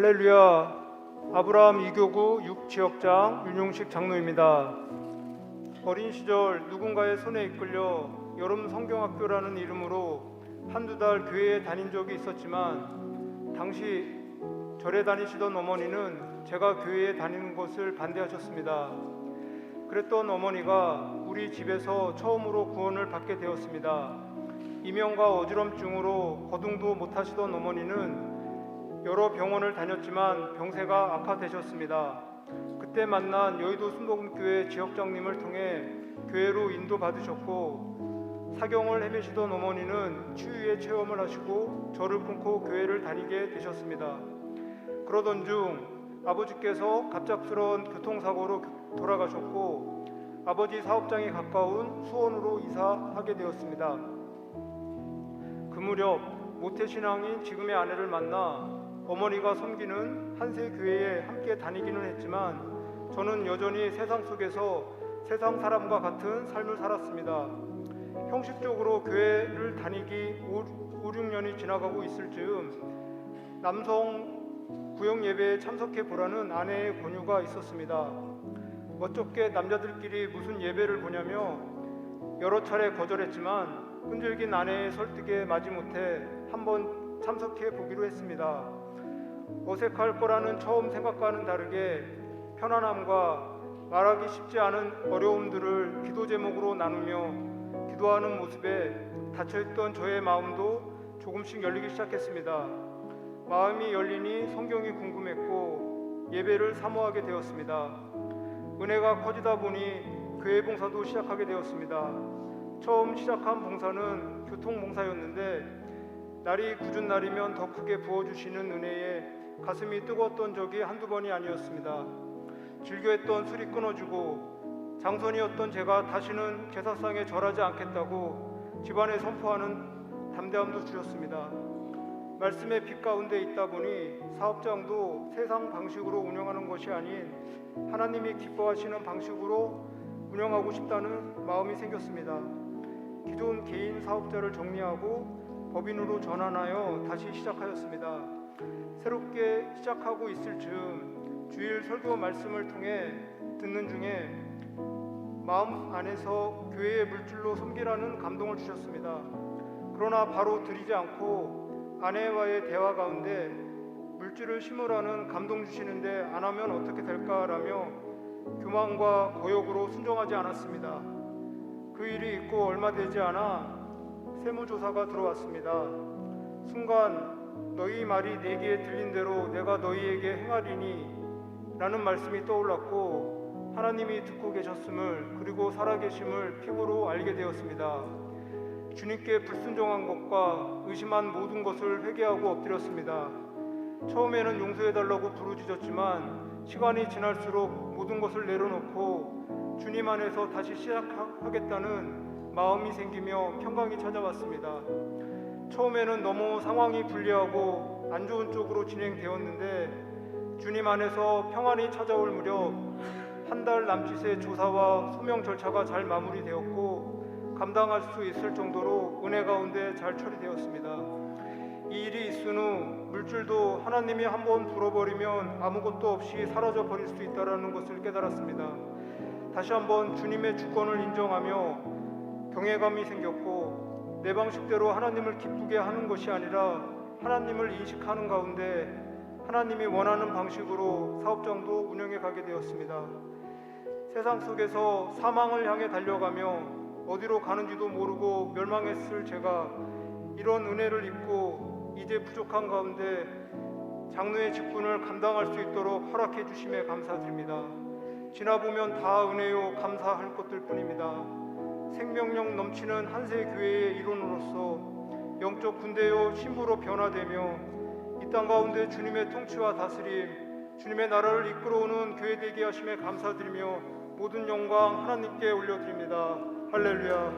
할렐루야. 아브라함 2교구 6지역장 윤용식 장로입니다. 어린 시절 누군가의 손에 이끌려 여름 성경학교라는 이름으로 한두 달 교회에 다닌 적이 있었지만 당시 절에 다니시던 어머니는 제가 교회에 다니는 것을 반대하셨습니다. 그랬던 어머니가 우리 집에서 처음으로 구원을 받게 되었습니다. 이명과 어지럼증으로 거둥도 못하시던 어머니는 여러 병원을 다녔지만 병세가 악화되셨습니다. 그때 만난 여의도 순복음교회 지역장님을 통해 교회로 인도받으셨고 사경을 헤매시던 어머니는 치유의 체험을 하시고 저를 끊고 교회를 다니게 되셨습니다. 그러던 중 아버지께서 갑작스러운 교통사고로 돌아가셨고 아버지 사업장이 가까운 수원으로 이사하게 되었습니다. 그 무렵 모태신앙인 지금의 아내를 만나 어머니가 섬기는 한세 교회에 함께 다니기는 했지만 저는 여전히 세상 속에서 세상 사람과 같은 삶을 살았습니다. 형식적으로 교회를 다니기 5, 6년이 지나가고 있을 즈음 남성 구역 예배에 참석해 보라는 아내의 권유가 있었습니다. 어떻게 남자들끼리 무슨 예배를 보냐며 여러 차례 거절했지만 끈질긴 아내의 설득에 마지못해 한번 참석해 보기로 했습니다. 어색할 거라는 처음 생각과는 다르게 편안함과 말하기 쉽지 않은 어려움들을 기도 제목으로 나누며 기도하는 모습에 닫혀있던 저의 마음도 조금씩 열리기 시작했습니다. 마음이 열리니 성경이 궁금했고 예배를 사모하게 되었습니다. 은혜가 커지다 보니 교회 봉사도 시작하게 되었습니다. 처음 시작한 봉사는 교통봉사였는데 날이 굳은 날이면 더 크게 부어주시는 은혜에 가슴이 뜨거웠던 적이 한두 번이 아니었습니다. 즐겨했던 술이 끊어지고 장선이었던 제가 다시는 제사상에 절하지 않겠다고 집안에 선포하는 담대함도 주셨습니다. 말씀의 빛 가운데 있다 보니 사업장도 세상 방식으로 운영하는 것이 아닌 하나님이 기뻐하시는 방식으로 운영하고 싶다는 마음이 생겼습니다. 기존 개인 사업자를 정리하고 법인으로 전환하여 다시 시작하였습니다. 새롭게 시작하고 있을 즈음 주일 설교 말씀을 통해 듣는 중에 마음 안에서 교회의 물줄로 섬기라는 감동을 주셨습니다. 그러나 바로 드리지 않고 아내와의 대화 가운데 물줄을 심으라는 감동 주시는데 안 하면 어떻게 될까라며 교만과 거역으로 순종하지 않았습니다. 그 일이 있고 얼마 되지 않아 세무조사가 들어왔습니다. 순간 너희 말이 내게 들린 대로 내가 너희에게 행하리니 라는 말씀이 떠올랐고 하나님이 듣고 계셨음을 그리고 살아계심을 피부로 알게 되었습니다. 주님께 불순종한 것과 의심한 모든 것을 회개하고 엎드렸습니다. 처음에는 용서해달라고 부르짖었지만 시간이 지날수록 모든 것을 내려놓고 주님 안에서 다시 시작하겠다는 마음이 생기며 평강이 찾아왔습니다. 처음에는 너무 상황이 불리하고 안 좋은 쪽으로 진행되었는데 주님 안에서 평안이 찾아올 무렵 한 달 남짓의 조사와 소명 절차가 잘 마무리되었고 감당할 수 있을 정도로 은혜 가운데 잘 처리되었습니다. 이 일이 있은 후 물줄도 하나님이 한번 불어버리면 아무것도 없이 사라져 버릴 수 있다는 것을 깨달았습니다. 다시 한번 주님의 주권을 인정하며 경외감이 생겼고 내 방식대로 하나님을 기쁘게 하는 것이 아니라 하나님을 인식하는 가운데 하나님이 원하는 방식으로 사업장도 운영해 가게 되었습니다. 세상 속에서 사망을 향해 달려가며 어디로 가는지도 모르고 멸망했을 제가 이런 은혜를 입고 이제 부족한 가운데 장로의 직분을 감당할 수 있도록 허락해 주심에 감사드립니다. 지나보면 다 은혜요 감사할 것들 뿐입니다. 생명력 넘치는 한세 교회의 일원으로서 영적 군대요 신부로 변화되며 이 땅 가운데 주님의 통치와 다스림, 주님의 나라를 이끌어오는 교회 되게 하심에 감사드리며 모든 영광 하나님께 올려드립니다. 할렐루야.